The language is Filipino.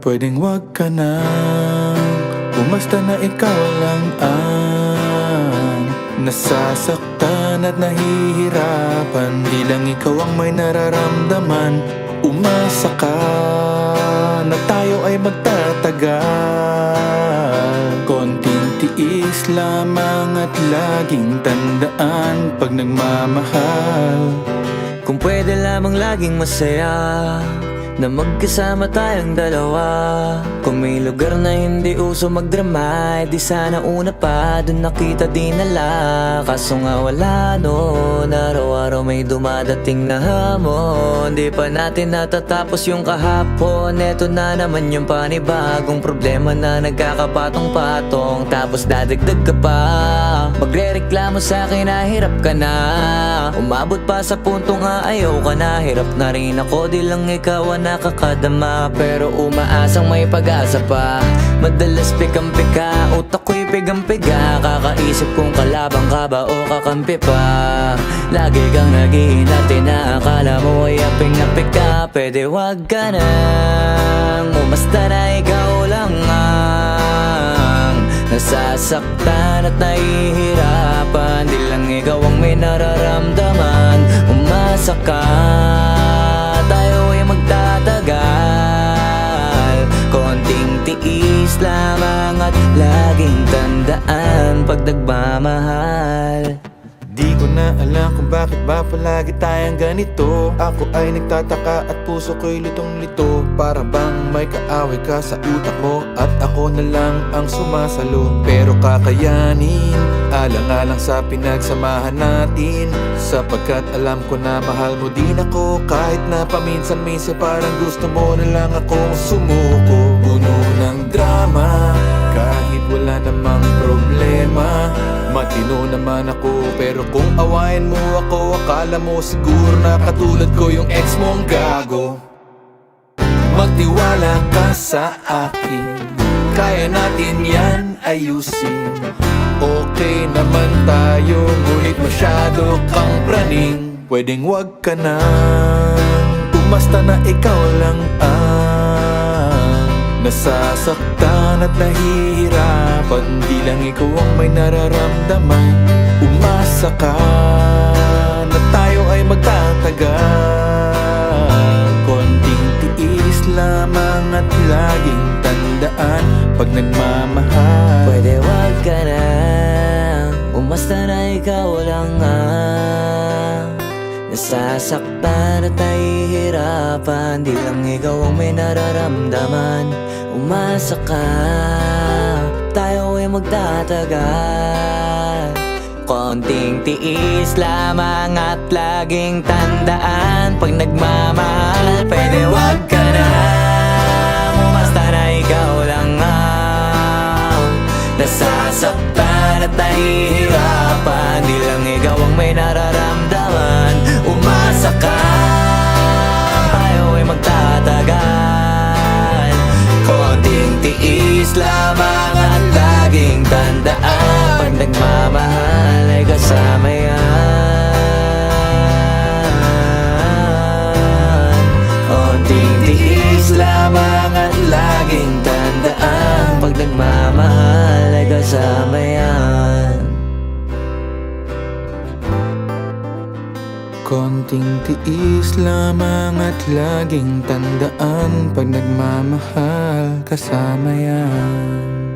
Pwedeng wag ka na, umasta na ikaw lang ang nasasaktan at nahihirapan. Di lang ikaw ang may nararamdaman. Umasa ka na tayo ay magtatagal. Konting tiis lamang at laging tandaan pag nagmamahal. Kung pwede lamang laging masaya na magkasama tayong dalawa. Kung may lugar na hindi uso magdrama, di sana una pa dun nakita dinala. Kaso nga wala noon, araw-araw may dumadating na hamon. Di pa natin natatapos yung kahapon. Eto na naman yung panibagong problema na nagkakapatong-patong. Tapos dadagdag ka pa, magre-reklamo sa'kin na hirap ka na. Umabot pa sa punto nga ayaw ka na. Hirap na rin ako, di lang ikaw ang nakakadama. Pero umaasang may pag-asa pa. Madalas pikam-pika, utak ko'y pigang-piga. Kakaisip kung kalabang ka ba o kakampi pa. Lagi kang naghihinati na akala mo ay aping-apik ka. Pwede wag ka nang umasta na ikaw lang ang nasasaktan at nahihirapan. Di lang ikaw ang may nararamdaman. Umasa ka, tayo ay magtatagal. Konting tiis lamang at laging tandaan pag nagmamahal. Di ko na alam kung bakit ba palagi tayong ganito. Ako ay nagtataka at puso ko'y litong-lito. Para bang may kaaway ka sa utak mo at ako na lang ang sumasalo. Pero kakayanin, alang-alang sa pinagsamahan natin. Sapagkat alam ko na mahal mo din ako. Kahit na paminsan-minsan parang gusto mo na lang akong sumuko. Puno ng drama, kahit wala namang problema. Matino naman ako, pero kung awayin mo ako, akala mo siguro na katulad ko yung ex mong gago. Magtiwala ka sa akin, kaya natin yan ayusin. Okay naman tayo, ngunit masyado kang praning. Pwedeng wag ka na, umasta na ikaw lang ang nasasaktan at nahihirapan. Di lang ikaw ang may nararamdaman. Umasa ka na tayo ay magtatagal. Konting tiis lamang at laging tandaan pag nagmamahal. Pwede wag ka na, umasta na ikaw lang ang nasasaktan at nahihirapan. Di lang ikaw ang may nararamdaman. Umasa ka, tayo ay magtatagal. Konting tiis lamang at laging tandaan pag nagmamahal. Pwede wag ka na, umasta na ikaw lang ang nasasaktan at nahihirapan. Di lang ikaw ang may nararamdaman. Umasa ka, tayo ay magtatagal. Konting tiis lamang at laging tandaan pag nagmamahal ay kasama yan. Konting tiis lamang at laging tandaan pag nagmamahal ay kasama yan. Konting tiis lamang at laging tandaan pag nagmamahal kasama yan.